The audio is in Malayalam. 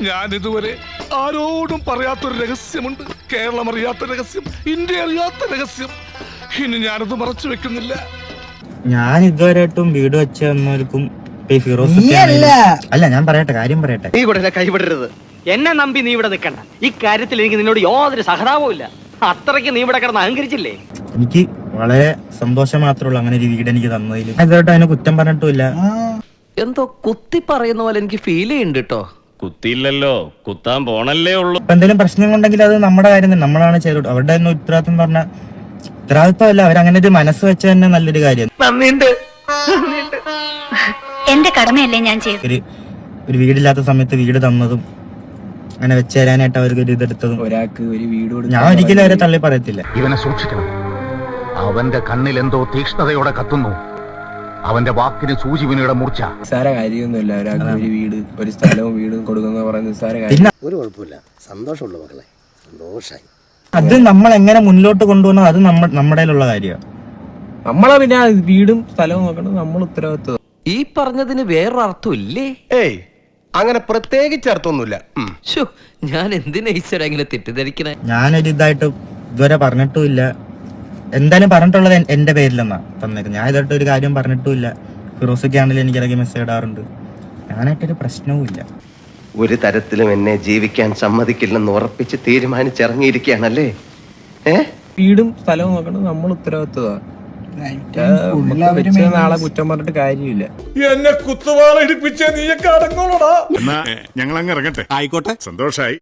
ഞാൻ ഇതുവരെ ആരോടും പറയാത്തൊരു രഹസ്യമുണ്ട്. കേരളം അറിയാത്ത രഹസ്യം, ഇന്ത്യ അറിയാത്ത രഹസ്യം. ഇനി ഞാനത് മറച്ചു വെക്കുന്നില്ല. ഞാൻ ഇതുവരെയായിട്ടും വീട് വെച്ച് തന്നവർക്കും അല്ല, ഞാൻ പറയട്ടെ, കാര്യം പറയട്ടെ. നീ ഇവിടെ കൈവിടരുത്. എന്നെ നമ്പി നീ ഇവിടെ നിൽക്കണ്ട. ഈ കാര്യത്തിൽ എനിക്ക് നിന്നോട് യാതൊരു സഹതാപവും ഇല്ല. അത്രയ്ക്ക് നീ ഇവിടെ കിടന്ന് അഹങ്കരിച്ചില്ലേ. എനിക്ക് വളരെ സന്തോഷം മാത്രമേ ഉള്ളൂ അങ്ങനെ ഒരു വീട് എനിക്ക് തന്നതിൽ. ഇതുവരെയായിട്ട് അതിനെ കുറ്റം പറഞ്ഞിട്ടുമില്ല. എന്തോ കുത്തി പറയുന്ന പോലെ എനിക്ക് ഫീൽ ചെയ്യുന്നുണ്ട് കേട്ടോ. കുത്തിയില്ലല്ലോ, കുത്താൻ പോണല്ലേ ഉള്ളൂ. എന്തെങ്കിലും പ്രശ്നങ്ങളുണ്ടെങ്കിൽ അത് നമ്മുടെ കാര്യം തന്നെ, നമ്മളാണ് ചെയ്തോട്ട്. അവരുടെ തന്നെ ഉത്തരവാദിത്വം പറഞ്ഞ ഉത്തരവാദിത്വമല്ല, അവരങ്ങനെ ഒരു മനസ്സ് വെച്ച തന്നെ നല്ലൊരു കാര്യം. എന്റെ കടമയല്ലേ ഞാൻ ചെയ്തു. ഒരു വീടില്ലാത്ത സമയത്ത് വീട് തന്നതും അങ്ങനെ വെച്ച് തരാനായിട്ട് അവർക്ക് ഒരു ഇതെടുത്തതും ഒരാൾക്ക് ഒരു വീട് ഞാൻ ഒരിക്കലും അവരെ തള്ളി പറയത്തില്ല. ഇവനെ സൂക്ഷിക്കണം. അവന്റെ കണ്ണിൽ എന്തോ തീക്ഷ്ണതയോടെ കത്തുന്നു. അവന്റെ വാക്കിന് സൂചിവിനയുടെ മൂർച്ച. നിസ്സാര കാര്യമൊന്നുമില്ല. ഒരാൾക്ക് ഒരു വീട്, ഒരു സ്ഥലവും വീടും കൊടുക്കുന്ന പറയുന്ന നിസ്സാര കാര്യം. ഒരു കുഴപ്പമില്ല, സന്തോഷമുള്ള മക്കളെ, സന്തോഷായി. അത് നമ്മൾ എങ്ങനെ മുന്നോട്ട് കൊണ്ടുപോകണം, അത് നമ്മുടെ കാര്യമാണ്. നമ്മളെ പിന്നെ വീടും സ്ഥലവും നോക്കണം, നമ്മൾ ഉത്തരവാദിത്വം. ഈ പറഞ്ഞതിന് വേറൊരർത്ഥം ഇല്ലേ? ഏയ്, അങ്ങനെ പ്രത്യേകിച്ച് അർത്ഥമൊന്നുമില്ല. ഞാൻ എന്തിനാ ഈശ്വര ഇങ്ങനെ തെറ്റിദ്ധരിക്കണേ? ഞാനൊരു ഇതായിട്ട് ഇതുവരെ പറഞ്ഞിട്ടുമില്ല. എന്തായാലും പറഞ്ഞിട്ടുള്ളത് എന്റെ പേരിലെന്നാ തന്നേക്കുന്നത്. ഞാൻ ഇതായിട്ട് ഒരു കാര്യം പറഞ്ഞിട്ടുമില്ല. ഫിറോസൊക്കെയാണെങ്കിലും എനിക്കിടയ്ക്ക് മെസ്സേജ് ഇടാറുണ്ട്. ഞാനായിട്ടൊരു പ്രശ്നവും ഇല്ല. ഒരു തരത്തിലും എന്നെ ജീവിക്കാൻ സമ്മതിക്കില്ലെന്ന് ഉറപ്പിച്ച് തീരുമാനിച്ചിറങ്ങിയിരിക്കുകയാണല്ലേ. വീടും സ്ഥലവും നോക്കണം, നമ്മൾ ഉത്തരവാദിത്വമാണ്. നാളെ കുറ്റം പറഞ്ഞിട്ട് കാര്യമില്ല. എന്നെ കുത്തുവാള ഇടിപ്പിച്ച നീയൊക്കെ അടങ്ങോളടാ. ഞങ്ങൾ അങ്ങ് ഇറങ്ങട്ടെ. ആയിക്കോട്ടെ, സന്തോഷായി.